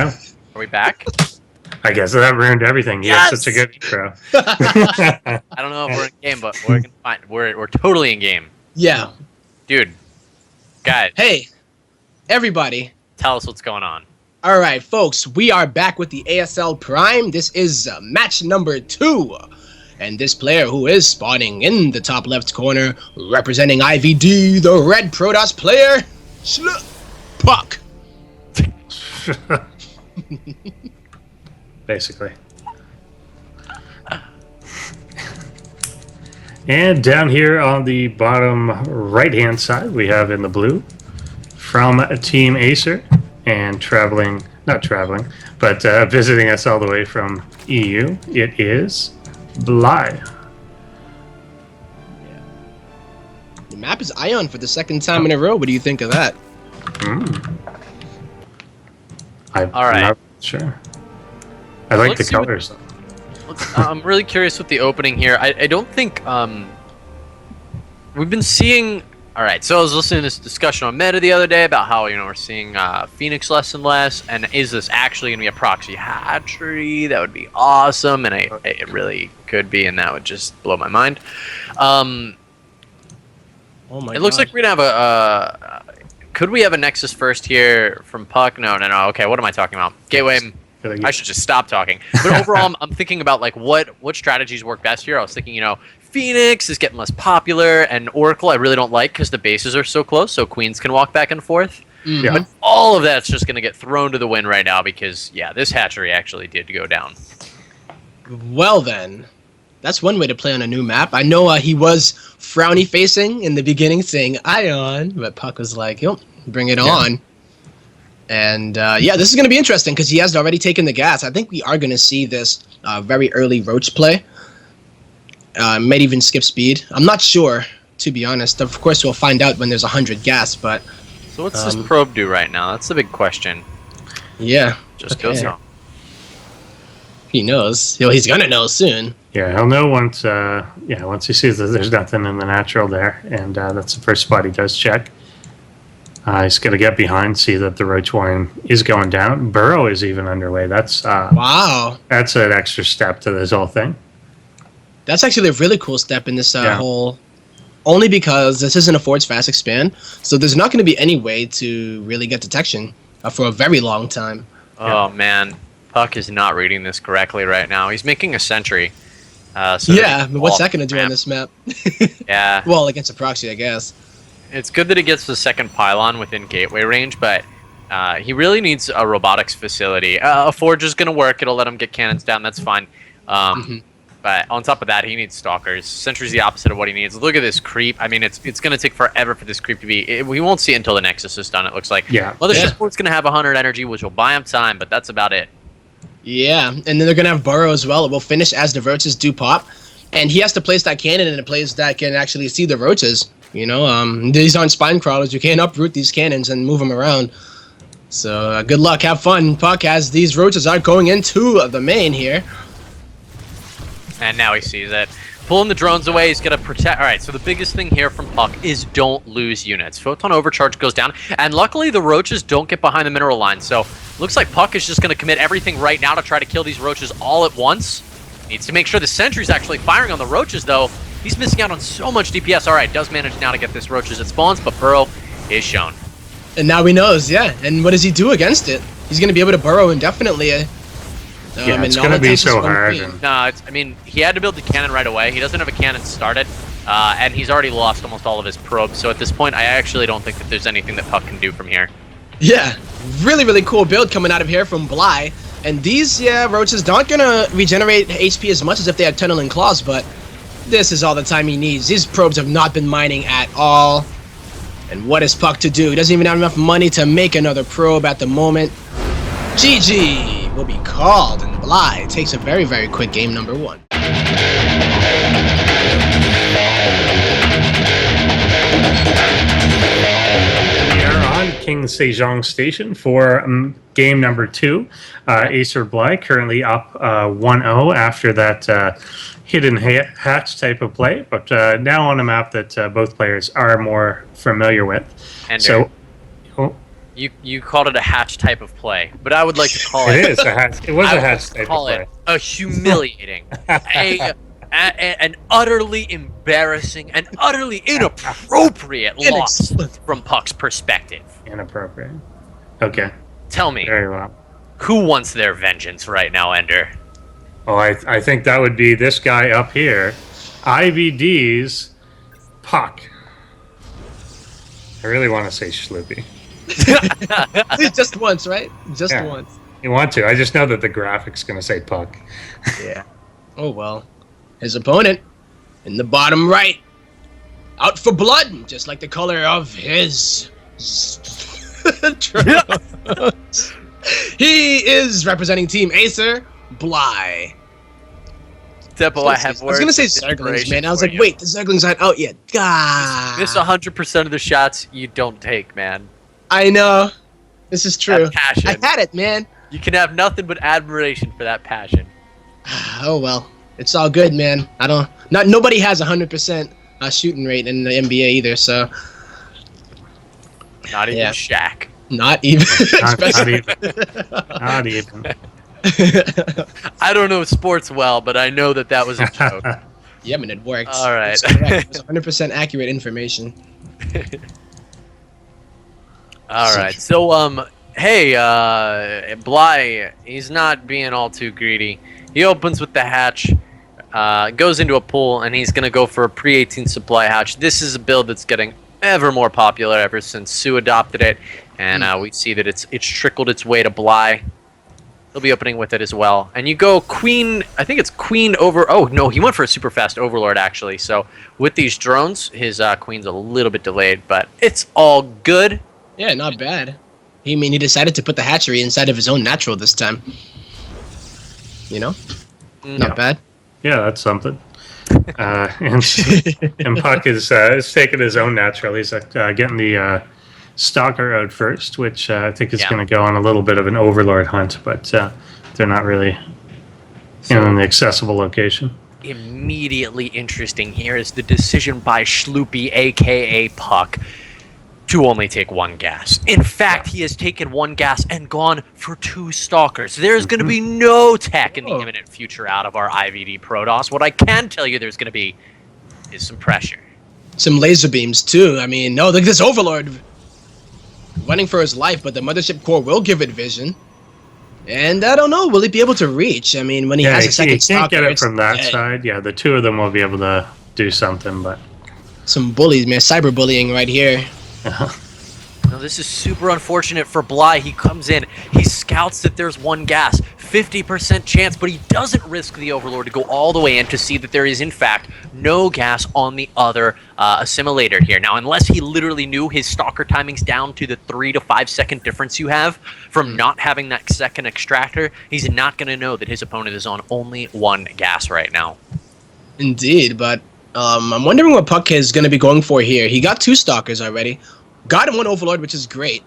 Yeah. Are we back? I guess that ruined everything. You Yes! had such a good intro. I don't know if we're in game, but we're totally in game. Yeah. Dude, guys, Hey, everybody. tell us what's going on. All right, folks, we are back with the ASL Prime. This is match number 2. And this player who is spawning in the top left corner, representing IVD, the red Protoss player, puCK. Basically. And down here on the bottom right-hand side, we have in the blue from Team Acer and visiting us all the way from EU, it is Bly. The map is Ion for the second time in a row. What do you think of that? I'm All right. not sure. I like Let's the see what- colors. I'm really curious with the opening here. I don't think we've been seeing. All right, so I was listening to this discussion on Meta the other day about how we're seeing Phoenix less and less, and is this actually going to be a proxy hatchery? That would be awesome, and it really could be, and that would just blow my mind. Oh my It looks like we're gonna have a. Could we have a Nexus first here from puCK? No. Okay, what am I talking about? Gateway. I should just stop talking. But overall, I'm thinking about like what strategies work best here. I was thinking, Phoenix is getting less popular, and Oracle I really don't like because the bases are so close, so queens can walk back and forth. Yeah. But all of that's just going to get thrown to the wind right now because, yeah, this hatchery actually did go down. Well then, that's one way to play on a new map. I know he was frowny facing in the beginning saying Ion, but puCK was like, yo, bring it on. And yeah, this is going to be interesting because he has already taken the gas. I think we are going to see this very early Roach play. Might even skip speed. I'm not sure, to be honest. Of course, we'll find out when there's 100 gas, but... So what's this probe do right now? That's the big question. Yeah. Just goes on. He knows. He's going to know soon. Yeah, he'll know once he sees that there's nothing in the natural there, and that's the first spot he does check. He's going to get behind, see that the Roach Warren is going down. Burrow is even underway. That's wow. That's an extra step to this whole thing. That's actually a really cool step in this whole... Only because this isn't a forwards fast expand, so there's not going to be any way to really get detection for a very long time. Oh, man. puCK is not reading this correctly right now. He's making a sentry. But what's that going to do on this map? Yeah. Well, against a proxy, I guess. It's good that he gets the second pylon within gateway range, but he really needs a robotics facility. A forge is going to work. It'll let him get cannons down. That's fine. But on top of that, he needs stalkers. Sentry's the opposite of what he needs. Look at this creep. I mean, it's going to take forever for this creep to be... we won't see it until the Nexus is done, it looks like. Yeah. Mothership Sport's going to have 100 energy, which will buy him time, but that's about it. Yeah, and then they're going to have Burrow as well. It will finish as the Roaches do pop. And he has to place that cannon in a place that can actually see the Roaches. These aren't spine crawlers. You can't uproot these cannons and move them around. So good luck, have fun, puCK, as these Roaches are going into the main here. And now he sees it. Pulling the drones away, he's going to protect... Alright, so the biggest thing here from puCK is don't lose units. Photon overcharge goes down, and luckily the Roaches don't get behind the mineral line, so looks like puCK is just going to commit everything right now to try to kill these Roaches all at once. Needs to make sure the sentry's actually firing on the Roaches, though. He's missing out on so much DPS. Alright, does manage now to get this Roaches at spawns, but Burrow is shown. And now he knows, yeah. And what does he do against it? He's going to be able to burrow indefinitely. It's going to be so hard. No, he had to build the cannon right away. He doesn't have a cannon started, and he's already lost almost all of his probes. So at this point, I actually don't think that there's anything that puCK can do from here. Yeah, really, really cool build coming out of here from Bly. And these, Roaches aren't going to regenerate HP as much as if they had Tunneling Claws, but this is all the time he needs. These probes have not been mining at all. And what is puCK to do? He doesn't even have enough money to make another probe at the moment. GG will be called, and Bly takes a very, very quick game number 1. We are on King Sejong Station for game number 2. Acer Bly currently up 1-0 after that hidden hatch type of play, but now on a map that both players are more familiar with. And You called it a hatch type of play, but I would like to call It is a hatch. It was a hatch type of call play. it a humiliating, an utterly embarrassing, and utterly inappropriate loss from puCK's perspective. Inappropriate. Okay. Tell me, Very well. who wants their vengeance right now, Ender? Well, I think that would be this guy up here, IVD's puCK. I really want to say Schloopy. Just once, right? Just Yeah. once. You want to? I just know that the graphic's going to say puCK. Yeah. Oh well. His opponent in the bottom right, out for blood, just like the color of his. He is representing Team Acer, Bly. Depot, I have I was gonna say Zerglings, man. I was like, wait, the Zerglings aren't out yet. God. Miss 100% of the shots you don't take, man. I know. This is true. That passion. I had it, man. You can have nothing but admiration for that passion. Oh well, it's all good, man. Nobody has 100% shooting rate in the NBA either, so Not even Yeah. Shaq. not even. Not even. Not even. I don't know sports well, but I know that was a joke. Yeah, I mean it worked. All right. It's correct. It was 100% accurate information. All right. So, hey, Bly, he's not being all too greedy. He opens with the hatch, goes into a pool, and he's going to go for a pre-18 supply hatch. This is a build that's getting ever more popular ever since Sue adopted it, and we see that it's trickled its way to Bly. He'll be opening with it as well. And you go queen, I think it's queen over, oh no, he went for a super fast overlord actually. So with these drones, his queen's a little bit delayed, but it's all good. Yeah, not bad. He decided to put the hatchery inside of his own natural this time. You know? Not bad. Yeah, that's something. And puCK is taking his own natural. He's getting the Stalker out first, which I think is going to go on a little bit of an Overlord hunt, but they're not really in an accessible location. Immediately interesting here is the decision by Schloopy, aka puCK, to only take one gas. In fact, he has taken one gas and gone for two Stalkers. There's going to be no tech in the imminent future out of our IVD Protoss. What I can tell you there's going to be is some pressure. Some laser beams, too. I mean, no, look at this Overlord running for his life, but the Mothership Core will give it vision. And I don't know, will he be able to reach? I mean, when he has a second he can't Stalker, get it from that side. Yeah, the two of them will be able to do something, but... Some bullies, man. Cyberbullying right here. Now, this is super unfortunate for Bly. He comes in, he scouts that there's one gas, 50% chance, but he doesn't risk the Overlord to go all the way in to see that there is, in fact, no gas on the other assimilator here. Now, unless he literally knew his Stalker timing's down to the 3 to 5 second difference you have from not having that second extractor, he's not going to know that his opponent is on only one gas right now. Indeed, but I'm wondering what puCK is going to be going for here. He got two Stalkers already. Got him one Overlord, which is great.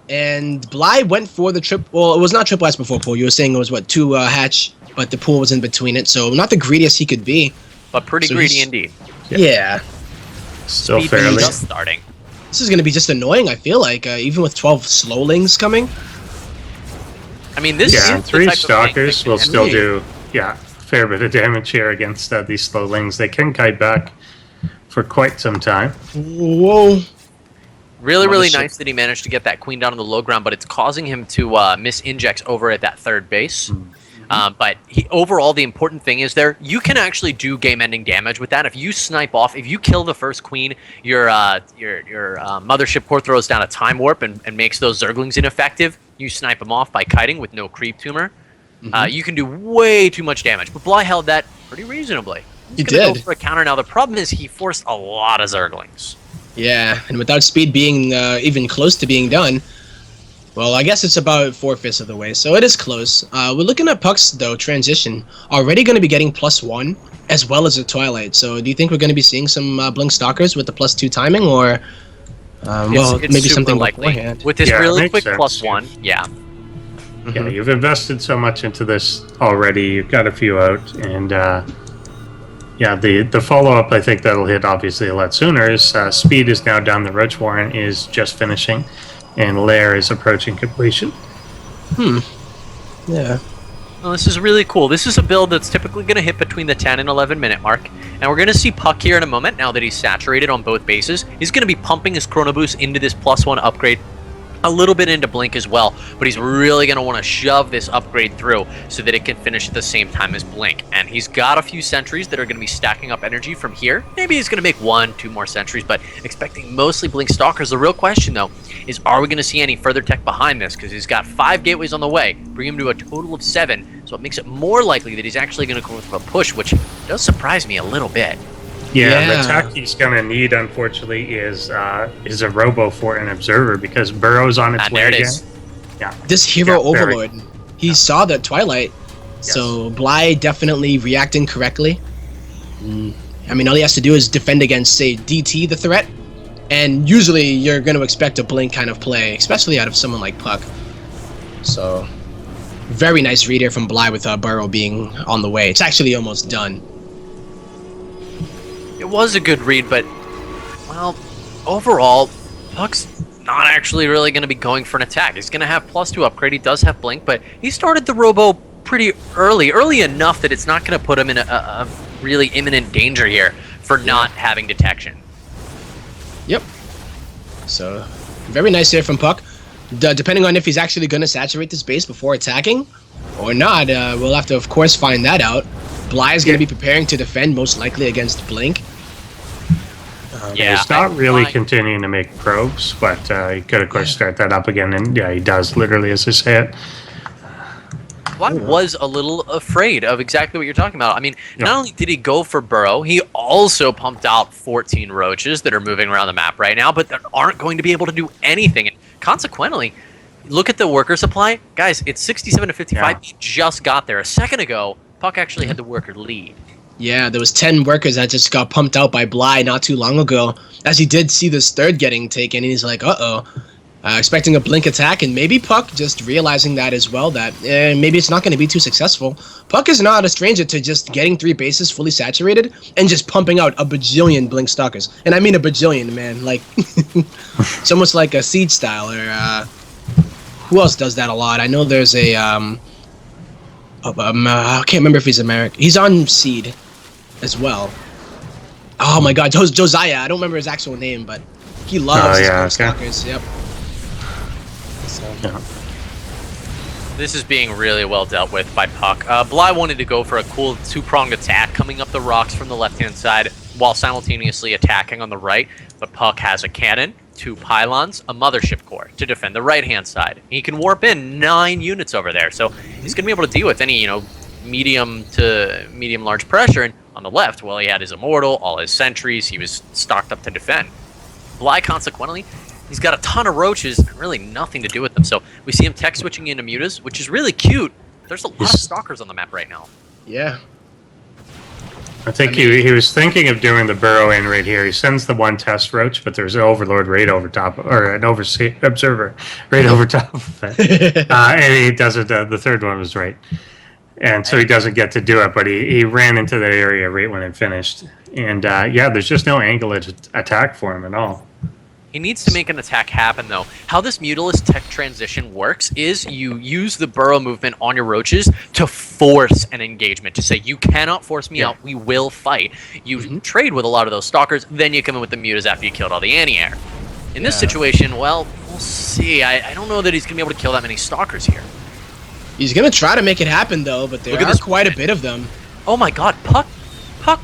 And Bly went for the well, it was not triple S before pool. You were saying it was, what, two hatch, but the pool was in between it. So not the greediest he could be. But pretty greedy indeed. Yeah. Still Speed fairly. just starting. This is going to be just annoying, I feel like, even with 12 Slowlings coming. I mean, this is Yeah, the three type of thing Stalkers that will can still be- do, fair bit of damage here against these Slowlings. They can kite back for quite some time. Whoa. Really nice that he managed to get that queen down on the low ground, but it's causing him to miss injects over at that third base. But overall, the important thing is you can actually do game-ending damage with that. If you snipe off, if you kill the first queen, your Mothership Core throws down a time warp and makes those Zerglings ineffective. You snipe them off by kiting with no creep tumor. You can do way too much damage, but Bly held that pretty reasonably. He He's gonna did. go for a counter now. The problem is he forced a lot of Zerglings. Yeah, and without speed being even close to being done, well, I guess it's about 4/5 of the way, so it is close. We're looking at puCK's, though, transition. Already going to be getting +1, as well as a Twilight. So do you think we're going to be seeing some Blink Stalkers with the +2 timing, or well, It's maybe super something likely. beforehand? With this Yeah, it really makes quick sense, +1, yeah. Yeah, you've invested so much into this already. You've got a few out, and the follow-up, I think that'll hit obviously a lot sooner. Is speed is now down. The Roach Warren is just finishing. and Lair is approaching completion. Yeah. Well, this is really cool. This is a build that's typically going to hit between the 10 and 11 minute mark. And we're going to see puCK here in a moment, now that he's saturated on both bases. He's going to be pumping his Chrono Boost into this +1 upgrade, a little bit into Blink as well, but he's really going to want to shove this upgrade through so that it can finish at the same time as Blink. And he's got a few sentries that are going to be stacking up energy from here. Maybe he's going to make 1-2 more sentries, but expecting mostly Blink Stalkers. The real question, though, is are we going to see any further tech behind this? Because he's got 5 gateways on the way, bring him to a total of 7, so it makes it more likely that he's actually going to go for a push, which does surprise me a little bit. Yeah, the tech he's going to need, unfortunately, is a Robo for an Observer, because Burrow's on its way there it again. is. Yeah. This hero Yeah, very- overlord, he saw the Twilight, so Bly definitely reacting correctly. I mean, all he has to do is defend against, say, DT the threat, and usually you're going to expect a Blink kind of play, especially out of someone like puCK. So, very nice read here from Bly with Burrow being on the way. It's actually almost done. It was a good read, but, well, overall, puCK's not actually really going to be going for an attack. He's going to have +2 upgrade. He does have Blink, but he started the Robo pretty early enough that it's not going to put him in a really imminent danger here for not having detection. Yep. So, very nice here from puCK. Depending on if he's actually going to saturate this base before attacking or not, we'll have to, of course, find that out. Bly is going to be preparing to defend, most likely against Blink. He's not really continuing to make probes, but he could, of course, start that up again. And yeah, he does, literally, as I say it. Bly was a little afraid of exactly what you're talking about. I mean, not only did he go for Burrow, he also pumped out 14 roaches that are moving around the map right now, but that aren't going to be able to do anything. And consequently, look at the worker supply. Guys, it's 67 to 55. Yeah. He just got there. A second ago, puCK actually had the worker lead. Yeah, there was 10 workers that just got pumped out by Bly not too long ago, as he did see this third getting taken, and he's like, expecting a Blink attack, and maybe puCK just realizing that as well, that maybe it's not going to be too successful. puCK is not a stranger to just getting 3 bases fully saturated and just pumping out a bajillion Blink Stalkers. And I mean a bajillion, man. Like, it's almost like a Siege style, or who else does that a lot? I know there's a, I can't remember if he's American. He's on Seed as well. Oh my god, Josiah. I don't remember his actual name, but he loves his Blink Stalkers. Yep. So. This is being really well dealt with by puCK. Bly wanted to go for a cool 2-pronged attack coming up the rocks from the left-hand side while simultaneously attacking on the right, but puCK has a cannon, 2 pylons, a mothership core to defend the right-hand side. He can warp in 9 units over there, so he's going to be able to deal with any, medium to medium-large pressure. And on the left, well, he had his Immortal, all his sentries, he was stocked up to defend. Bly, consequently, he's got a ton of roaches and really nothing to do with them. So we see him tech switching into mutas, which is really cute. There's a lot of stalkers on the map right now. Yeah. I think he was thinking of doing the Burrow in right here. He sends the 1 test roach, but there's an Overlord right over top, or an Observer right over top of it. And he doesn't, the 3rd one was right. And so he doesn't get to do it, but he ran into that area right when it finished. And there's just no angle attack for him at all. He needs to make an attack happen, though. How this Mutalist tech transition works is you use the Burrow movement on your roaches to force an engagement, to say, you cannot force me out, we will fight. You trade with a lot of those stalkers, then you come in with the mutas after you killed all the anti-air. In this situation, well, we'll see. I don't know that he's going to be able to kill that many stalkers here. He's going to try to make it happen, though, but there are quite a bit of them. Oh my god, puCK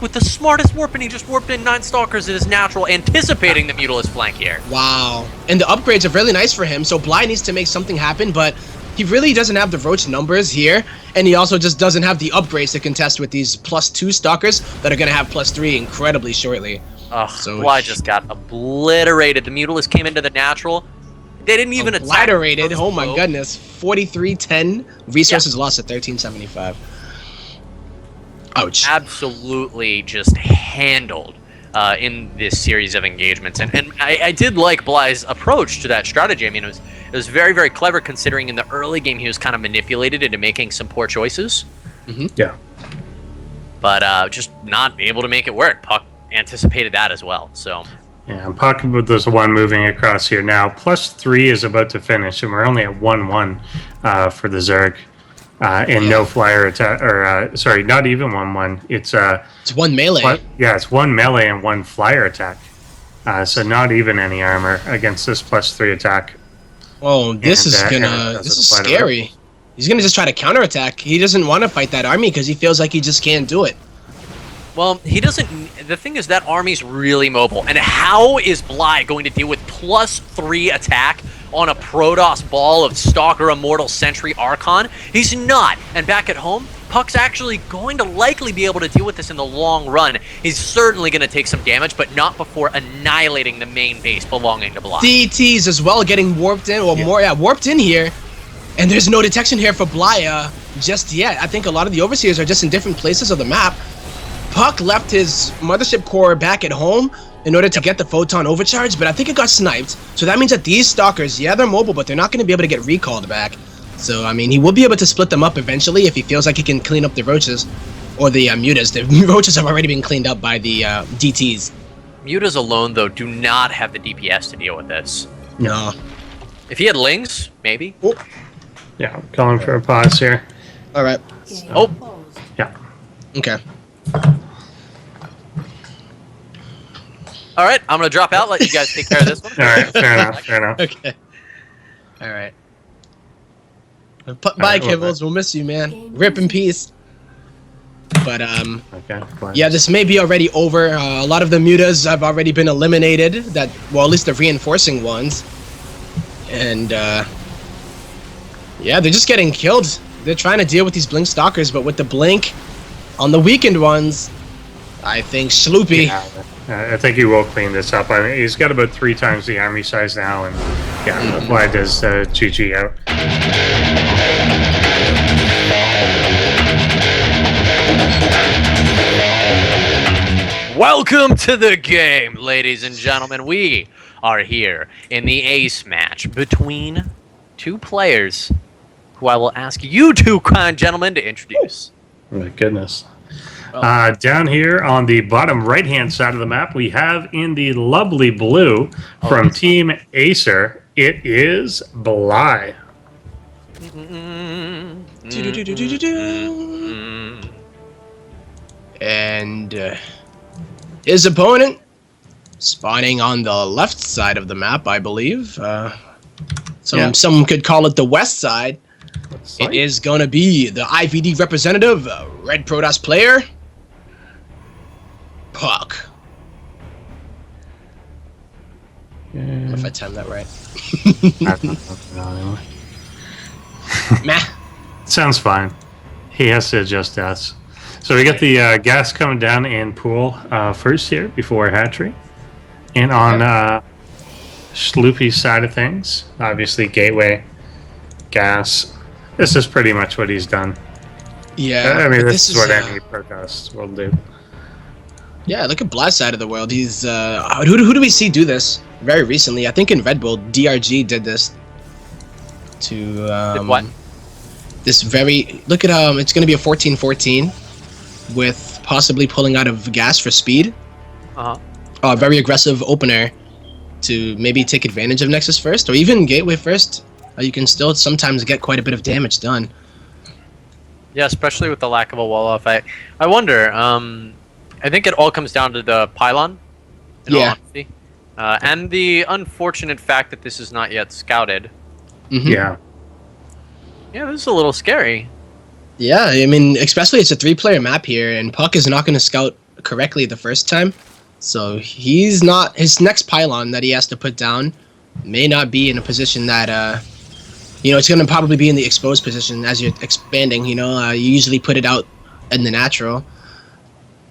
with the smartest warp, and he just warped in 9 stalkers. It is natural, anticipating the Mutalist flank here. Wow. And the upgrades are really nice for him, so Bly needs to make something happen, but he really doesn't have the roach numbers here, and he also just doesn't have the upgrades to contest with these +2 stalkers that are going to have +3 incredibly shortly. Ugh, so Bly just got obliterated. The Mutalist came into the natural. They didn't even attack. Obliterated, oh my goodness. 4310, resources lost at 1375. Ouch. Absolutely just handled in this series of engagements. And I did like Bly's approach to that strategy. I mean, it was very, very clever, considering in the early game he was kind of manipulated into making some poor choices. Yeah. But just not able to make it work. puCK anticipated that as well. So Yeah, and puCK, but there's one moving across here now. +3 is about to finish, and we're only at 1-1 for the Zerg. And no flyer attack, or sorry, not even 1-1. It's one melee. it's one melee and one flyer attack. So not even any armor against this +3 attack. Oh, this is scary. He's gonna just try to counterattack. He doesn't want to fight that army because he feels like he just can't do it. Well, he doesn't. The thing is, that army's really mobile. And how is Bly going to deal with +3 attack on a Protoss ball of Stalker, Immortal, Sentry, Archon? He's not. And back at home, puCK's actually going to likely be able to deal with this in the long run. He's certainly going to take some damage, but not before annihilating the main base belonging to Bly. DTs as well getting warped in, or warped in here. And there's no detection here for Bly just yet. I think a lot of the Overseers are just in different places of the map. puCK left his Mothership core back at home in order to get the Photon overcharge, but I think it got sniped. So that means that these Stalkers, yeah, they're mobile, but they're not going to be able to get recalled back. So, I mean, he will be able to split them up eventually if he feels like he can clean up the Roaches. Or the Mutas. The Roaches have already been cleaned up by the DTs. Mutas alone, though, do not have the DPS to deal with this. No. If he had Lings, maybe. Oh. Yeah, calling for a pause here. Alright. Oh. Yeah. Okay. Alright, I'm going to drop out, let you guys take care of this one. Alright, fair enough, fair enough. Okay. Alright. Bye, Kibbles. We'll miss you, man. Rip in peace. But, okay, yeah, this may be already over. A lot of the Mutas have already been eliminated. Well, at least the reinforcing ones. And, yeah, they're just getting killed. They're trying to deal with these Blink Stalkers, but with the Blink on the weakened ones, I think Sloopy. Yeah, I think he will clean this up. I mean, he's got about 3 times the army size now, and yeah, Bly does GG out. Welcome to the game, ladies and gentlemen. We are here in the ace match between 2 players who I will ask you 2 kind gentlemen to introduce. Oh my goodness. Down here on the bottom right-hand side of the map, we have in the lovely blue from Team Acer, it is Bly. And his opponent, spawning on the left side of the map, I believe. Some could call it the west side. It is going to be the IVD representative, Red Protoss player, puCK. If I timed that right. Meh. Sounds fine. He has to adjust that. So we got the gas coming down in pool first here before hatchery. And on Sloopy's side of things, obviously gateway, gas. This is pretty much what he's done. Yeah. I mean, this is what any Protoss will do. Yeah, look at Bly's side of the world. He's who do we see do this very recently? I think in Red Bull, DRG did this to Did what? This very look at it's going to be a 14-14 with possibly pulling out of gas for speed. A very aggressive opener to maybe take advantage of Nexus first or even Gateway first. You can still sometimes get quite a bit of damage done. Yeah, especially with the lack of a wall off. I wonder. I think it all comes down to the pylon. In all honesty. And the unfortunate fact that this is not yet scouted. Mm-hmm. Yeah. Yeah, this is a little scary. Yeah, I mean, especially it's a 3-player map here, and puCK is not going to scout correctly the first time. So he's not. His next pylon that he has to put down may not be in a position that it's going to probably be in the exposed position as you're expanding. You usually put it out in the natural.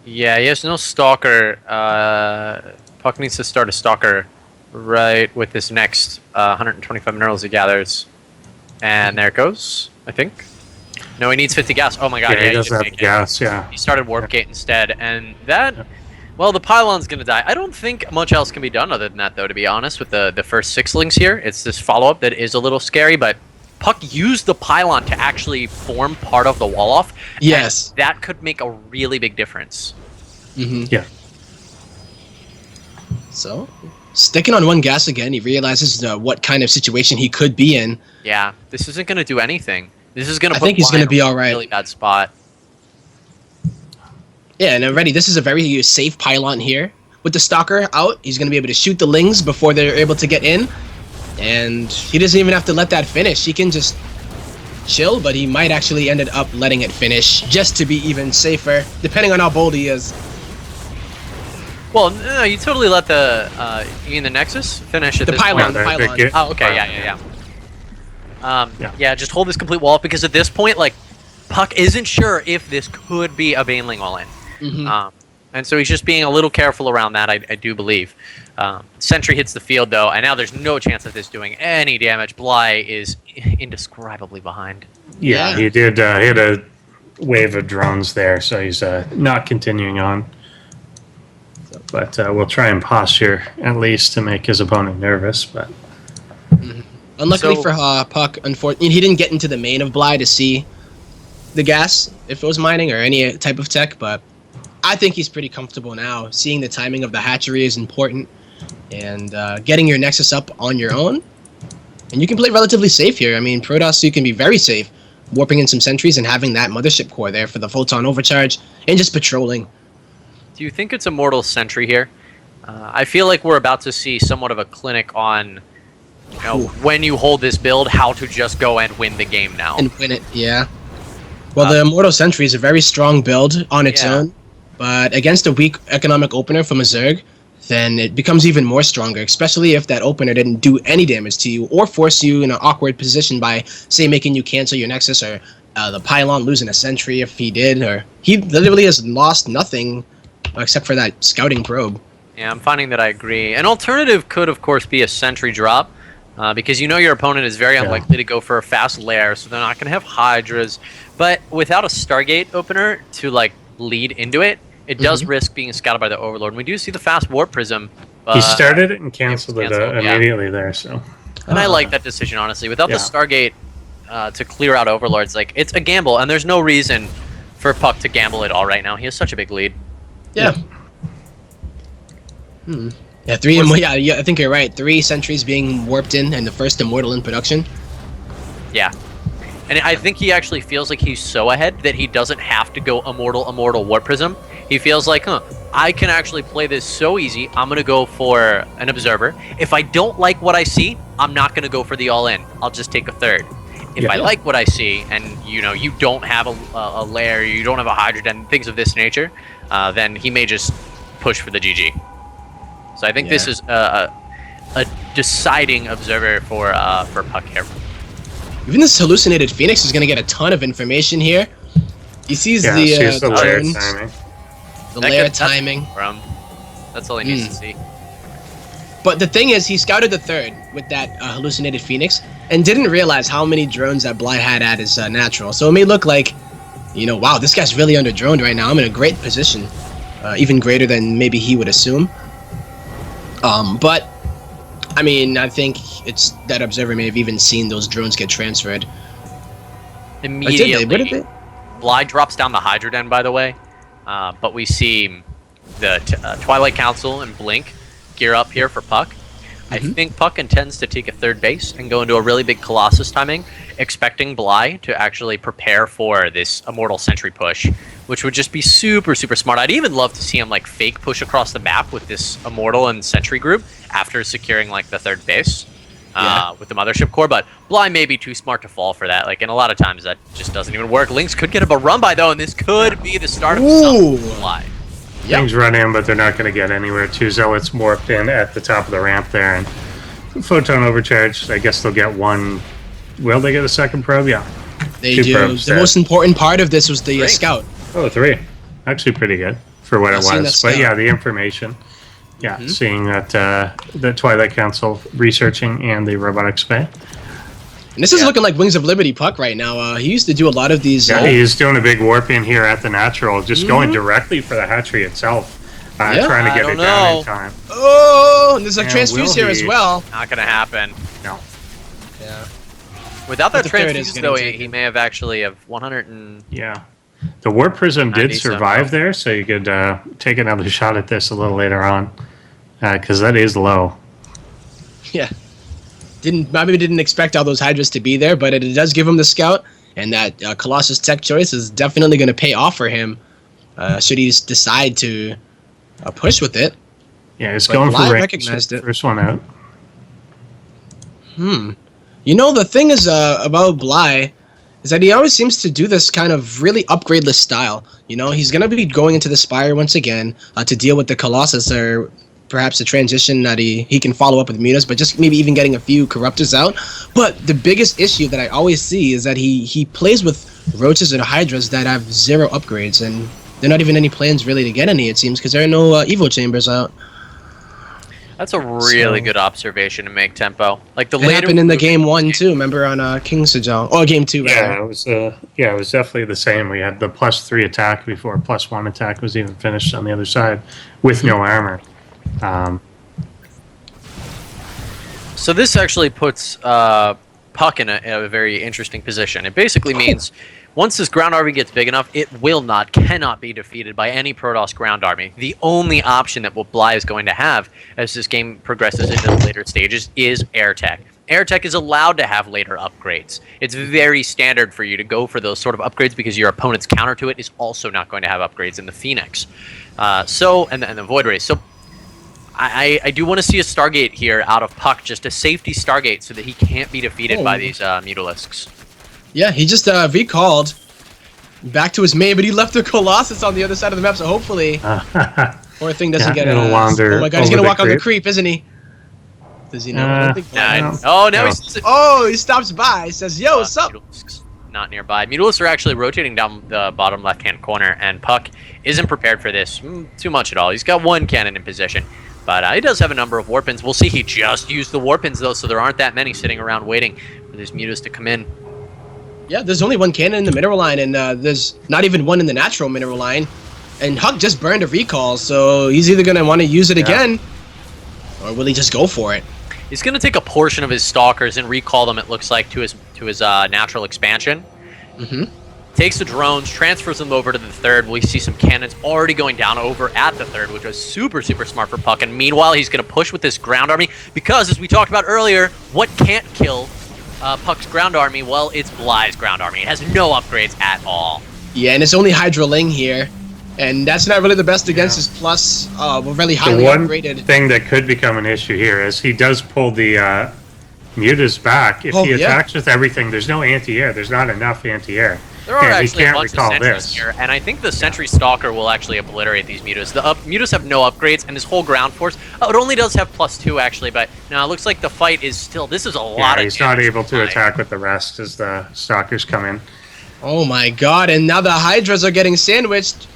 Yeah, he has no stalker. puCK needs to start a stalker right with this next 125 minerals he gathers. And there it goes, I think. No, he needs 50 gas. Oh my god, he does have gas, yeah. He started Warp Gate instead, and that... Well, the pylon's gonna die. I don't think much else can be done other than that, though, to be honest, with the first 6-lings here. It's this follow-up that is a little scary, but puCK used the pylon to actually form part of the wall-off. Yes. And that could make a really big difference. Mm-hmm. Yeah. So, sticking on one gas again, he realizes what kind of situation he could be in. Yeah, this isn't going to do anything. This is going to I put think he's Bly going in to be a all right. really bad spot. Yeah, and already this is a very safe pylon here. With the Stalker out, he's going to be able to shoot the Lings before they're able to get in. And he doesn't even have to let that finish. He can just chill, but he might actually ended up letting it finish just to be even safer, depending on how bold he is. Well, no, you totally let the you mean the Nexus finish at The this pylon, point. the pylon. Oh, okay, yeah. Just hold this complete wall up because at this point, like, puCK isn't sure if this could be a Baneling all-in. And so he's just being a little careful around that, I do believe. Sentry hits the field, though, and now there's no chance of this doing any damage. Bly is indescribably behind. Yeah, he did hit a wave of drones there, so he's not continuing on. But we'll try and posture, at least, to make his opponent nervous. But Unluckily for puCK, unfortunately, he didn't get into the main of Bly to see the gas, if it was mining or any type of tech, but I think he's pretty comfortable now. Seeing the timing of the hatchery is important, and getting your Nexus up on your own. And you can play relatively safe here. I mean, Protoss, you can be very safe, warping in some sentries and having that mothership core there for the photon overcharge, and just patrolling. Do you think it's Immortal Sentry here? I feel like we're about to see somewhat of a clinic on, when you hold this build, how to just go and win the game now. And win it, yeah. Well, the Immortal Sentry is a very strong build on its own, but against a weak economic opener from a Zerg, then it becomes even more stronger, especially if that opener didn't do any damage to you or force you in an awkward position by, say, making you cancel your Nexus or the Pylon losing a Sentry if he did, or he literally has lost nothing except for that scouting probe. Yeah, I'm finding that I agree. An alternative could, of course, be a Sentry drop, because you know your opponent is very unlikely to go for a fast lair, so they're not going to have Hydras. But without a Stargate opener to, like, lead into it, it does risk being scouted by the Overlord. And we do see the fast Warp Prism. He started it and canceled it immediately there, so... And I like that decision, honestly. Without the Stargate to clear out Overlords, like, it's a gamble, and there's no reason for puCK to gamble at all right now. He has such a big lead. Yeah. Yeah, I think you're right. 3 sentries being warped in, and the first Immortal in production. Yeah. And I think he actually feels like he's so ahead that he doesn't have to go Immortal, Warp Prism. He feels like, I can actually play this so easy, I'm going to go for an Observer. If I don't like what I see, I'm not going to go for the all-in. I'll just take a third. If I like what I see, and you don't have a lair, you don't have a Hydra, and things of this nature, then he may just push for the GG. So I think this is a deciding Observer for puCK here. Even this hallucinated Phoenix is going to get a ton of information here. He sees the lair timing. The lair timing. That's all he needs to see. But the thing is, he scouted the third with that hallucinated Phoenix and didn't realize how many drones that Bly had at his natural. So it may look like, wow, this guy's really under droned right now. I'm in a great position, even greater than maybe he would assume. But I mean, I think it's that Observer may have even seen those drones get transferred. Immediately. What did they? Bly drops down the Hydra Den, by the way. But we see the Twilight Council and Blink gear up here for puCK. I think puCK intends to take a third base and go into a really big Colossus timing, expecting Bly to actually prepare for this Immortal Sentry push, which would just be super, super smart. I'd even love to see him like fake push across the map with this Immortal and Sentry group after securing like the third base with the Mothership core, but Bly may be too smart to fall for that. Like, and a lot of times that just doesn't even work. Lynx could get up a run by though, and this could be the start of something for Bly. Things run in, but they're not going to get anywhere. 2 Zealots warped in at the top of the ramp there, and Photon overcharge. I guess they'll get one. Will they get a second probe? Yeah. They do. The most important part of this was the scout. Oh, 3. Actually pretty good for what it was. But yeah, the information. Yeah, seeing that the Twilight Council researching and the robotics bay. And this is looking like Wings of Liberty puCK right now. He used to do a lot of these... Yeah, he's doing a big warp in here at the natural, just going directly for the hatchery itself. Trying to get it down in time. Oh, and there's a transfuse here as well. Not going to happen. No. Yeah. Without that transfuse, though, he may have actually have 100 and... Yeah. The Warp Prism did survive there, so you could take another shot at this a little later on. because that is low. Yeah. Maybe didn't expect all those Hydras to be there, but it does give him the scout, and that Colossus tech choice is definitely going to pay off for him. Should he decide to push with it? Yeah, he's But going Bly for range. recognized it. First one out. You know, the thing is about Bly is that he always seems to do this kind of really upgradeless style. You know, he's going to be going into the Spire once again to deal with the Colossus, or perhaps a transition that he can follow up with Mutas, but just maybe even getting a few Corruptors out. But the biggest issue that I always see is that he plays with Roaches and Hydras that have 0 upgrades, and there are not even any plans really to get any, it seems, because there are no Evo Chambers out. That's a really good observation to make, Tempo. Like the It later happened in the game 1 too, remember, on King Sejong? Oh, game 2, rather. Yeah, it was definitely the same. We had the +3 attack before +1 attack was even finished on the other side with no armor. So this actually puts puCK in a very interesting position. It basically means once this ground army gets big enough, it cannot be defeated by any Protoss ground army. The only option that Bly is going to have as this game progresses into the later stages is air tech. Air tech is allowed to have later upgrades. It's very standard for you to go for those sort of upgrades because your opponent's counter to it is also not going to have upgrades in the Phoenix. And the Void Rays. So I do want to see a Stargate here out of puCK, just a safety Stargate so that he can't be defeated by these Mutalisks. Yeah, he just recalled back to his main, but he left the Colossus on the other side of the map, so hopefully poor thing doesn't get it'll wander oh my god, he's over gonna the walk on the creep. creep, isn't he? Does he know? I don't think Now No. he sees it. Oh, he stops by, says, yo, what's up? Mutalisks not nearby. Mutalisks are actually rotating down the bottom left-hand corner, and puCK isn't prepared for this too much at all. He's got one cannon in position, but he does have a number of warpins. We'll see. He just used the warpins, though, so there aren't that many sitting around waiting for these Mutas to come in. Yeah, there's only one cannon in the mineral line, and there's not even one in the natural mineral line. And puCK just burned a recall, so he's either going to want to use it again, or will he just go for it? He's going to take a portion of his Stalkers and recall them, it looks like, to his natural expansion. Takes the drones, transfers them over to the third. We see some cannons already going down over at the third, which was super, super smart for puCK. And meanwhile, he's going to push with this ground army, because, as we talked about earlier, what can't kill puCK's ground army? Well, it's Bly's ground army. It has no upgrades at all. Yeah, and it's only Hydra Ling here. And that's not really the best against his plus, really highly The one upgraded. thing that could become an issue here is he does pull the Mutas back. If he attacks with everything, there's no anti-air. There's not enough anti-air. There are and actually he a can't bunch of recall sentries this. here, and I think the Sentry Stalker will actually obliterate these Mutas. The Mutas have no upgrades, and his whole ground force, it only does have +2 actually, but no, it looks like the fight is still, this is a lot of he's not damage able to Bly. attack with the rest as the Stalkers come in. Oh my god, and now the Hydras are getting sandwiched.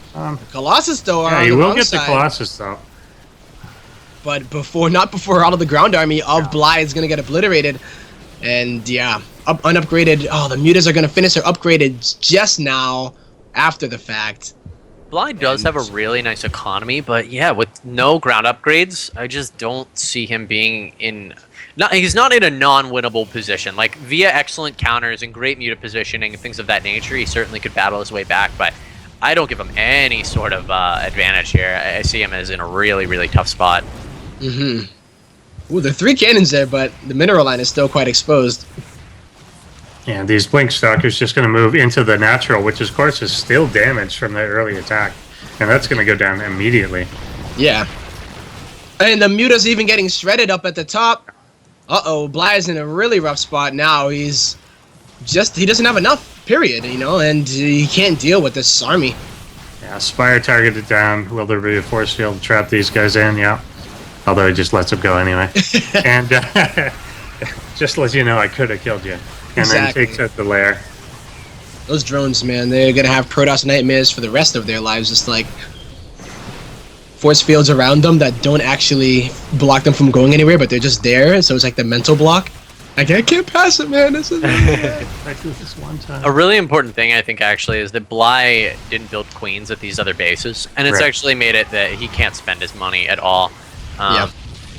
Colossus, though, are Yeah, on he the will wrong get side. the Colossus, though. But not before all of the ground army of Bly is going to get obliterated. And yeah, unupgraded. Oh, the Mutas are going to finish their upgraded just now after the fact. Bly does have a really nice economy, but yeah, with no ground upgrades, I just don't see him being in... he's not in a non-winnable position. Like, via excellent counters and great Muta positioning and things of that nature, he certainly could battle his way back, but I don't give him any sort of advantage here. I see him as in a really, really tough spot. Ooh, there are 3 cannons there, but the mineral line is still quite exposed. Yeah, these Blink Stalkers just going to move into the natural, which of course is still damaged from the early attack. And that's going to go down immediately. Yeah. And the Muta's even getting shredded up at the top. Uh-oh, Bly is in a really rough spot now. He doesn't have enough, period, and he can't deal with this army. Yeah, Spire targeted down. Will there be a force field to trap these guys in? Yeah. Although he just lets them go anyway. And just lets you know I could have killed you. And then takes out the lair. Those drones, man, they're going to have Protoss nightmares for the rest of their lives. Just like force fields around them that don't actually block them from going anywhere, but they're just there. So it's like the mental block. I can't pass it, man. This is I do this one time. A really important thing, I think, actually, is that Bly didn't build queens at these other bases, and it's actually made it that he can't spend his money at all.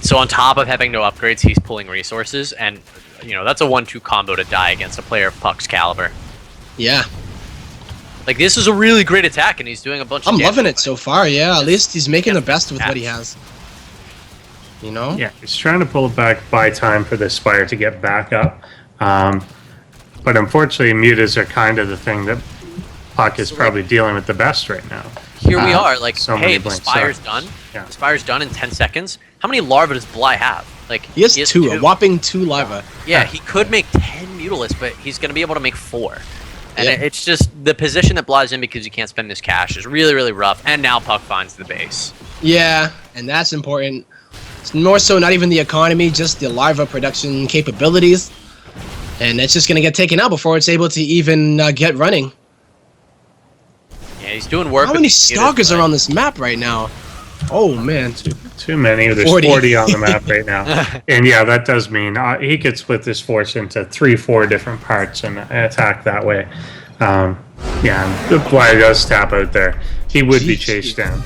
So on top of having no upgrades, he's pulling resources, and that's a 1-2 combo to die against a player of puCK's caliber. Yeah. Like, this is a really great attack, and he's doing a bunch of I'm damage. loving it so far, yeah. At least he's making the best with what he has. You know? Yeah, he's trying to pull it back, buy time for this Spire to get back up. But unfortunately, mutas are kind of the thing that puCK is probably dealing with the best right now. Here we are, like, so many hey, the blink Spire's stars. done. Yeah. The Spire's done in 10 seconds. How many larvae does Bly have? Like, He has two, a whopping 2 larvae. Yeah, he could make 10 Mutalisks, but he's going to be able to make 4. And Yeah. it's just the position that Bly's in because you can't spend this cash is really, really rough. And now puCK finds the base. Yeah, and that's important. It's more so not even the economy, just the larva production capabilities. And it's just going to get taken out before it's able to even get running. Yeah, he's doing work. How with many the mutas, stalkers but- are on this map right now? Oh, man. Too many. There's 40 on the map right now. And yeah, that does mean he could split this force into 3-4 different parts and attack that way. Yeah, the Bly does tap out there. He would be Jeez. chased down.